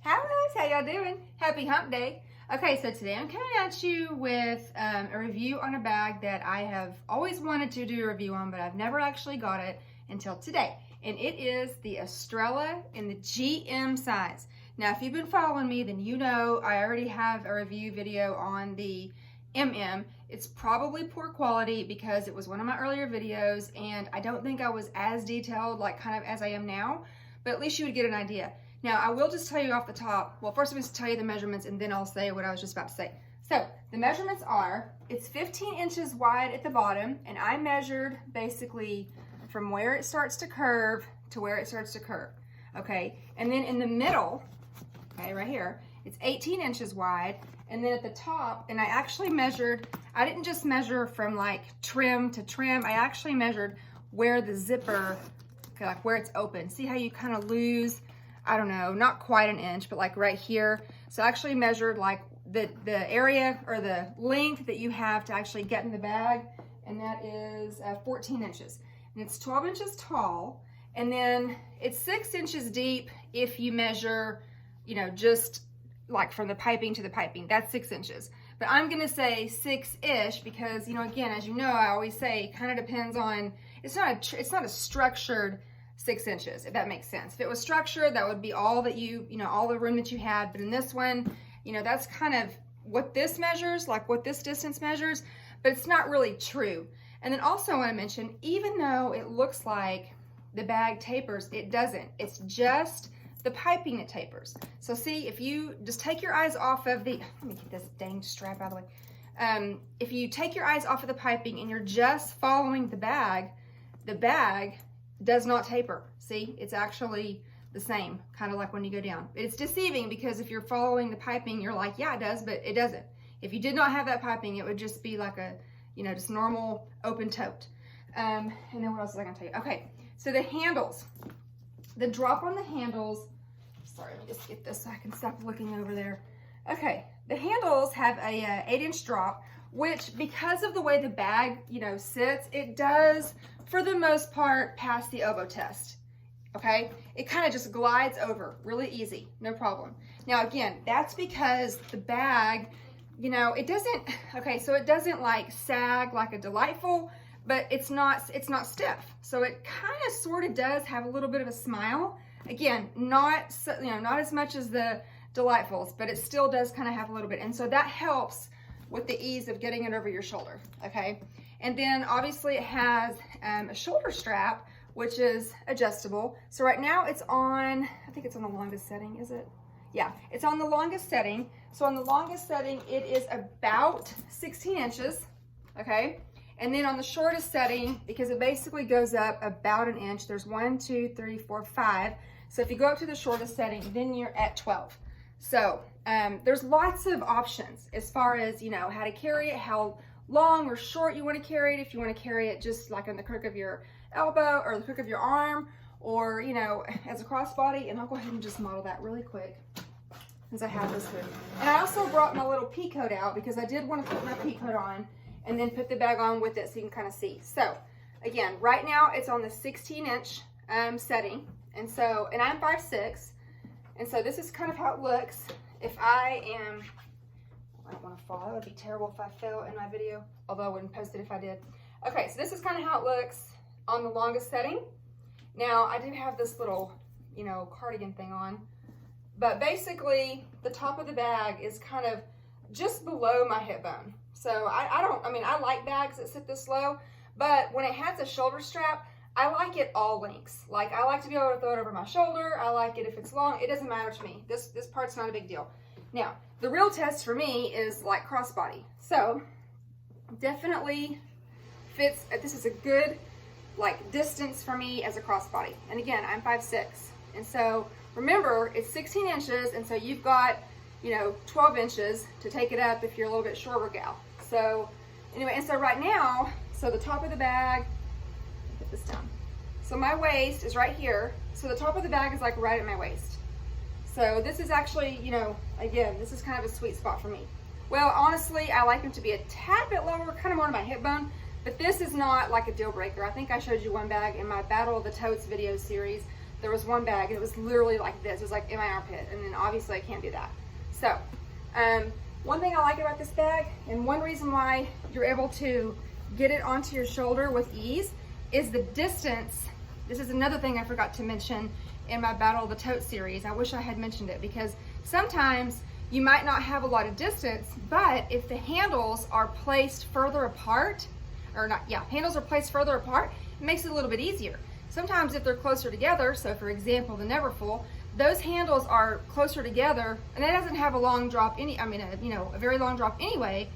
Hi, loves. How y'all doing? Happy hump day. Okay, so today I'm coming at you with a review on a bag that I have always wanted to do a review on, but I've never actually got it until today. And it is the Estrela in the GM size. Now, if you've been following me, then you know I already have a review video on the MM. It's probably poor quality because it was one of my earlier videos, and I don't think I was as detailed, like kind of as I am now, but at least you would get an idea. Now, I will just tell you off the top, well, first I'm going to tell you the measurements and then I'll say what I was just about to say. So, the measurements are, it's 15 inches wide at the bottom, and I measured basically from where it starts to curve to where it starts to curve, okay? And then in the middle, okay, right here, it's 18 inches wide, and then at the top, and I actually measured, I didn't just measure from like trim to trim, I actually measured where the zipper, okay, like where it's open. See how you kind of lose, I don't know, not quite an inch, but like right here. So I actually measured like the area or the length that you have to actually get in the bag, and that is 14 inches. And it's 12 inches tall, and then it's 6 inches deep if you measure, you know, just like from the piping to the piping, that's 6 inches. But I'm gonna say 6-ish because, you know, again, as you know, I always say, kind of depends on, it's not a structured 6 inches, if that makes sense. If it was structured, that would be all that you know, all the room that you had. But in this one, you know, that's kind of what this measures, like what this distance measures, but it's not really true. And then also I want to mention, even though it looks like the bag tapers, it doesn't. It's just the piping that tapers. So see, if you just take your eyes off of the, let me get this dang strap out of the way. If you take your eyes off of the piping and you're just following the bag does not taper. See, it's actually the same, kind of like when you go down. It's deceiving because if you're following the piping, you're like, yeah, it does, but it doesn't. If you did not have that piping, it would just be like a, you know, just normal open tote. And then what else was I gonna tell you? Okay, so the handles, the drop on the handles, sorry, let me just get this so I can stop looking over there. Okay, the handles have a 8-inch drop, which because of the way the bag, you know, sits, it does, for the most part, pass the oboe test, okay? It kind of just glides over really easy, no problem. Now again, that's because the bag, you know, it doesn't, okay, so it doesn't like sag like a Delightful, but it's not stiff. So it kind of sort of does have a little bit of a smile. Again, not, you know, not as much as the Delightfuls, but it still does kind of have a little bit. And so that helps with the ease of getting it over your shoulder, okay? And then obviously it has a shoulder strap, which is adjustable. So right now it's on, I think it's on the longest setting, is it? Yeah, it's on the longest setting. So on the longest setting, it is about 16 inches, okay? And then on the shortest setting, because it basically goes up about an inch, there's 1, 2, 3, 4, 5. So if you go up to the shortest setting, then you're at 12. So there's lots of options as far as, you know, how to carry it, how long or short you want to carry it, if you want to carry it just like on the crook of your elbow or the crook of your arm, or, you know, as a crossbody. And I'll go ahead and just model that really quick since I have this here. And I also brought my little pea coat out because I did want to put my pea coat on and then put the bag on with it so you can kind of see. So again, right now it's on the 16-inch setting, and so, and I'm 5'6", and so this is kind of how it looks. If I am, I don't want to fall, that would be terrible if I fell in my video, although I wouldn't post it if I did. Okay, so this is kind of how it looks on the longest setting. Now, I do have this little, you know, cardigan thing on, but basically the top of the bag is kind of just below my hip bone. So I like bags that sit this low, but when it has a shoulder strap, I like it all lengths. Like, I like to be able to throw it over my shoulder. I like it if it's long. It doesn't matter to me. This part's not a big deal. Now, the real test for me is like crossbody. So, definitely fits, this is a good like distance for me as a crossbody. And again, I'm 5'6". And so, remember, it's 16 inches, and so you've got, you know, 12 inches to take it up if you're a little bit shorter gal. So, anyway, and so right now, so the top of the bag, put this down. So my waist is right here. So the top of the bag is like right at my waist. So this is actually, you know, again, this is kind of a sweet spot for me. Well, honestly, I like them to be a tad bit lower, kind of more to my hip bone, but this is not like a deal breaker. I think I showed you one bag in my Battle of the Totes video series there was one bag, and it was literally like this. It was like in my armpit, and then obviously I can't do that. So, one thing I like about this bag, and one reason why you're able to get it onto your shoulder with ease, is the distance. This is another thing I forgot to mention in my Battle of the Tote series. I wish I had mentioned it, because sometimes you might not have a lot of distance, but if the handles are placed further apart, handles are placed further apart, it makes it a little bit easier. Sometimes if they're closer together, so for example, the Neverfull, those handles are closer together, and it doesn't have a long drop a very long drop anyway,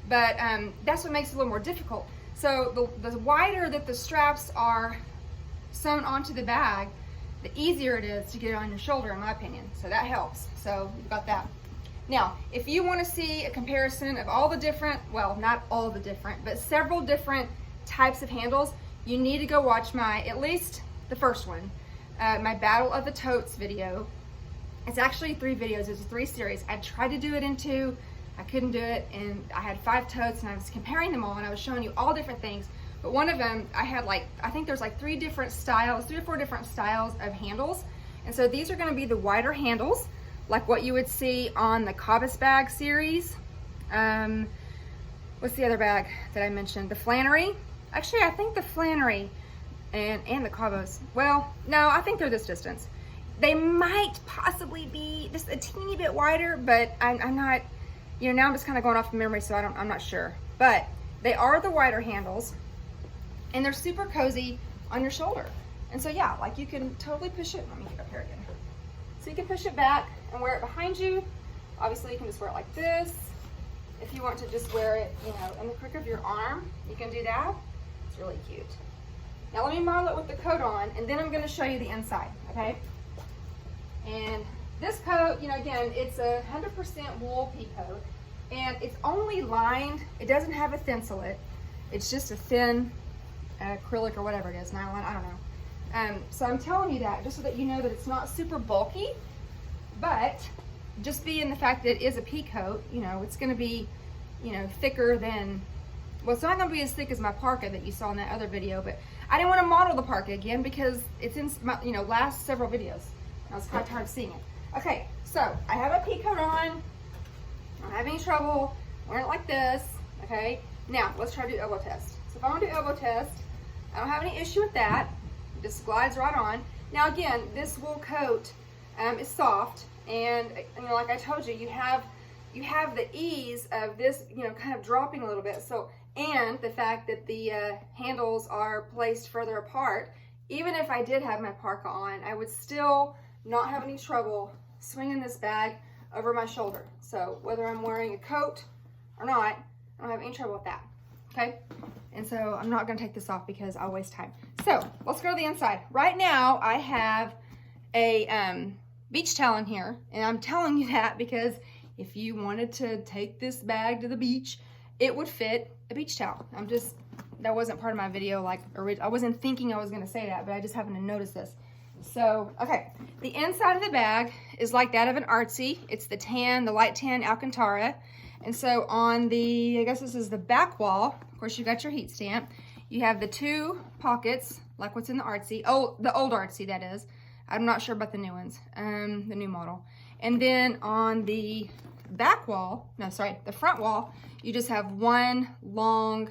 but that's what makes it a little more difficult. So the wider that the straps are sewn onto the bag, the easier it is to get it on your shoulder, in my opinion. So that helps. So you've got that. Now, if you want to see a comparison of all the different, well, not all the different, but several different types of handles, you need to go watch at least the first one, my Battle of the Totes video. It's actually 3 videos. It's a 3 series. I tried to do it in 2. I couldn't do it, and I had 5 totes, and I was comparing them all, and I was showing you all different things. But one of them, I had I think there's 3 different styles, 3 or 4 different styles of handles. And so these are going to be the wider handles, like what you would see on the Cabas bag series. What's the other bag that I mentioned? The Flannery. Actually, I think the Flannery and the Cabas. Well, no, I think they're this distance. They might possibly be just a teeny bit wider, but I'm not, now I'm just kind of going off of memory, so I'm not sure. But they are the wider handles, and they're super cozy on your shoulder. And so yeah, you can totally push it. Let me get up here again. So you can push it back and wear it behind you. Obviously you can just wear it like this. If you want to just wear it, in the crook of your arm, you can do that. It's really cute. Now let me model it with the coat on, and then I'm going to show you the inside, okay? And this coat, again, it's a 100% wool pea coat, and it's only lined. It doesn't have a thinsulate. It's just a thin acrylic or whatever it is, nylon, I don't know. So I'm telling you that just so that you know that it's not super bulky, but just being the fact that it is a pea coat, it's going to be, thicker than, well, it's not going to be as thick as my parka that you saw in that other video, but I didn't want to model the parka again because it's in my, last several videos. I was kind of tired of seeing it. Okay, so I have a pea coat on. I don't have any trouble wearing it like this, okay? Now, let's try to do elbow test. So if I want to do elbow test, I don't have any issue with that. It just glides right on. Now again, this wool coat is soft, and like I told you, you have the ease of this, kind of dropping a little bit. So, and the fact that the handles are placed further apart, even if I did have my parka on, I would still not have any trouble swinging this bag over my shoulder. So whether I'm wearing a coat or not, I don't have any trouble with that, okay? And so I'm not gonna take this off because I'll waste time. So let's go to the inside. Right now I have a beach towel in here, and I'm telling you that because if you wanted to take this bag to the beach, it would fit a beach towel. That wasn't part of my video, I wasn't thinking I was gonna say that, but I just happened to notice this. So, okay, the inside of the bag is like that of an Artsy. It's the light tan Alcantara. And so on the, I guess this is the back wall, of course you got your heat stamp. You have the 2 pockets, like what's in the Artsy. Oh, the old Artsy, that is. I'm not sure about the new ones, the new model. And then on the back wall, the front wall, you just have one long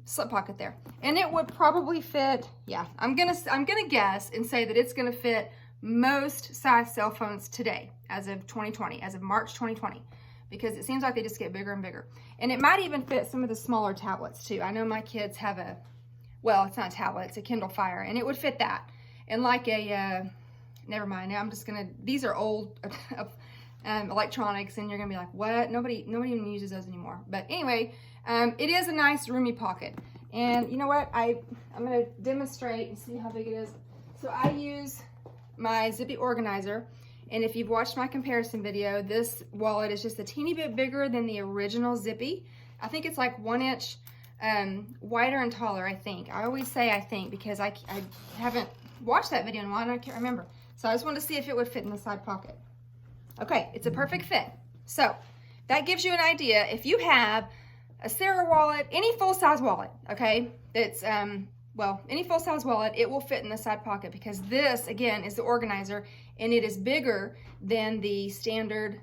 slip pocket there. And it would probably fit, yeah, I'm gonna guess and say that it's gonna fit most size cell phones today, as of 2020, as of March 2020, because it seems like they just get bigger and bigger. And it might even fit some of the smaller tablets too. I know my kids have well, it's not a tablet, it's a Kindle Fire, and it would fit that. And like never mind, now these are old electronics, and you're gonna be like, what? Nobody even uses those anymore. But anyway, it is a nice roomy pocket. And you know what? I'm gonna demonstrate and see how big it is. So I use my Zippy organizer, and if you've watched my comparison video, this wallet is just a teeny bit bigger than the original Zippy. I think it's like 1 inch wider and taller, I think. I always say I think because I haven't watched that video in a while and I can't remember. So I just wanted to see if it would fit in the side pocket. Okay, it's a perfect fit. So that gives you an idea. If you have a Sarah wallet, any full-size wallet, okay, that's well, any full-size wallet, it will fit in the side pocket because this, again, is the organizer and it is bigger than the standard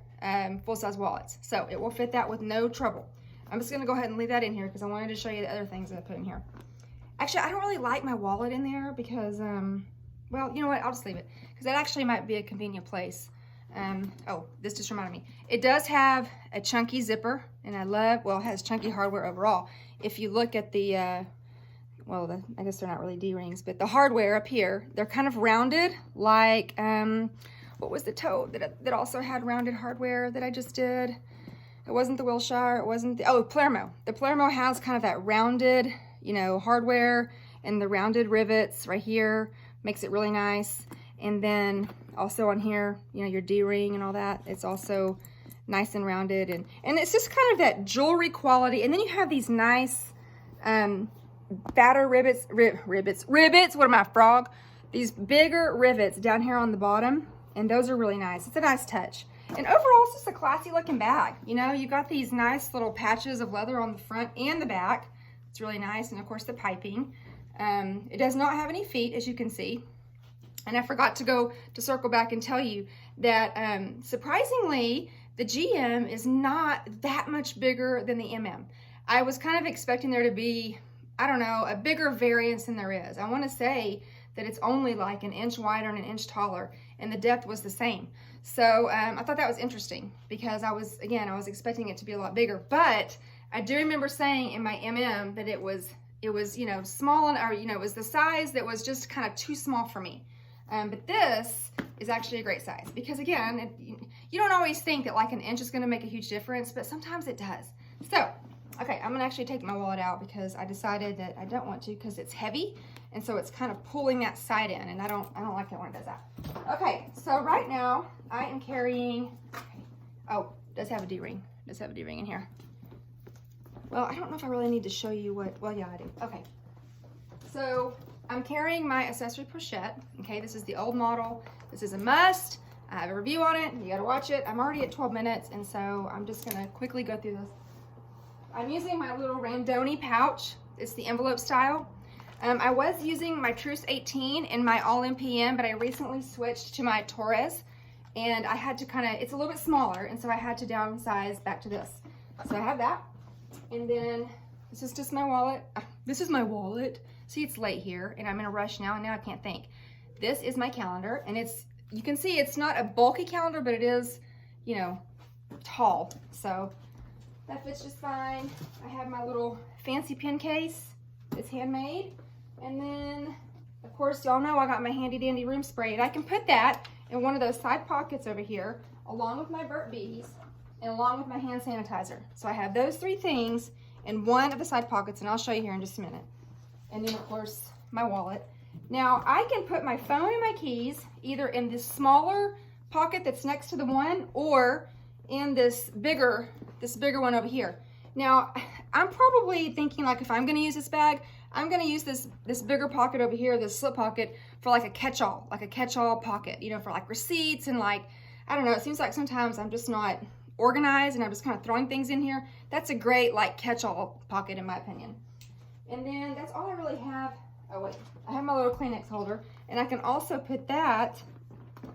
full-size wallets. So it will fit that with no trouble. I'm just gonna go ahead and leave that in here because I wanted to show you the other things that I put in here. Actually, I don't really like my wallet in there because, well, you know what, I'll just leave it because that actually might be a convenient place. Oh, this just reminded me. It does have a chunky zipper and I love, well, it has chunky hardware overall. If you look at the, well, I guess they're not really D-rings, but the hardware up here, they're kind of rounded like, what was the tote that also had rounded hardware that I just did? It wasn't the Wilshire, it wasn't the, oh, Palermo. The Palermo has kind of that rounded, you know, hardware and the rounded rivets right here, makes it really nice. And then also on here, you know, your D-ring and all that, it's also nice and rounded. And it's just kind of that jewelry quality. And then you have these nice, fatter rivets, what am I, frog? These bigger rivets down here on the bottom, and those are really nice. It's a nice touch. And overall, it's just a classy looking bag. You know, you got these nice little patches of leather on the front and the back. It's really nice, and of course the piping. It does not have any feet, as you can see. And I forgot to circle back and tell you that surprisingly, the GM is not that much bigger than the MM. I was kind of expecting there to be, I don't know, a bigger variance than there is. I want to say that it's only like an inch wider and an inch taller, and the depth was the same. So I thought that was interesting because I was expecting it to be a lot bigger. But I do remember saying in my MM that it was you know, small, or you know, it was the size that was just kind of too small for me. But this is actually a great size because again, you don't always think that like an inch is going to make a huge difference, but sometimes it does. So, okay, I'm going to actually take my wallet out because I decided that I don't want to because it's heavy, and so it's kind of pulling that side in, and I don't like it when it does that. Okay, so right now I am carrying, oh, it does have a D-ring. It does have a D-ring in here. Well, I don't know if I really need to show you what, well, yeah, I do. Okay, so I'm carrying my accessory pochette. Okay, this is the old model. This is a must. I have a review on it. You gotta watch it. I'm already at 12 minutes, and so I'm just gonna quickly go through this. I'm using my little Randoni pouch. It's the envelope style. I was using my Truce 18 in my All-In PM, but I recently switched to my Torres, and I had to it's a little bit smaller, and so I had to downsize back to this. So I have that, and then this is just my wallet. This is my wallet. See, it's late here, and I'm in a rush now, and now I can't think. This is my calendar, and you can see it's not a bulky calendar, but it is, you know, tall. So that fits just fine. I have my little fancy pen case. It's handmade. And then, of course, y'all know I got my handy dandy room spray, and I can put that in one of those side pockets over here, along with my Burt's Bees, and along with my hand sanitizer. So I have those three things in one of the side pockets, and I'll show you here in just a minute. And then, of course, my wallet. Now, I can put my phone and my keys either in this smaller pocket that's next to the one, or in this bigger one over here. Now, I'm probably thinking, like, if I'm gonna use this bag, I'm gonna use this bigger pocket over here, this slip pocket, for like a catch-all pocket, you know, for like receipts and like, I don't know, it seems like sometimes I'm just not organized and I'm just kind of throwing things in here. That's a great like catch-all pocket in my opinion. And then that's all I really have. Oh wait, I have my little Kleenex holder, and I can also put that,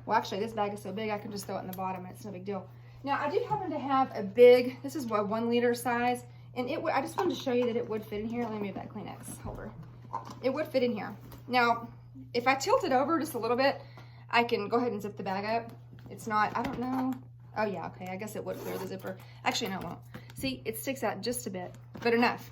well actually this bag is so big I can just throw it in the bottom and it's no big deal. Now I do happen to have a big, this is what, 1 liter size, and I just wanted to show you that it would fit in here. Let me move that Kleenex holder. It would fit in here. Now, if I tilt it over just a little bit, I can go ahead and zip the bag up. It's not, I don't know. Oh yeah, okay, I guess it would clear the zipper. Actually, no, it won't. See, it sticks out just a bit, but enough.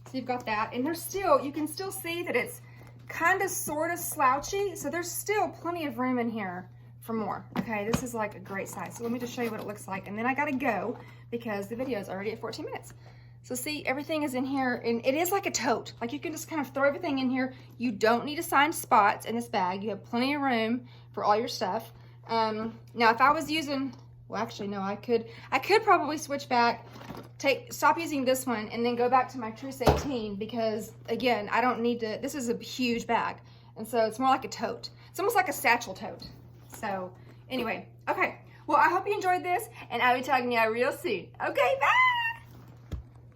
So you've got that, and there's still, you can still see that it's kind of sort of slouchy, so there's still plenty of room in here for more. Okay, this is like a great size. So let me just show you what it looks like, and then I gotta go because the video is already at 14 minutes. So see, everything is in here, and it is like a tote. Like you can just kind of throw everything in here. You don't need assigned spots in this bag. You have plenty of room for all your stuff. Now if I was using, well actually no, I could probably switch back, stop using this one and then go back to my Truce 18 because again, I don't need to, this is a huge bag. And so it's more like a tote. It's almost like a satchel tote. So anyway, okay. Well, I hope you enjoyed this, and I'll be talking to you real soon. Okay, bye!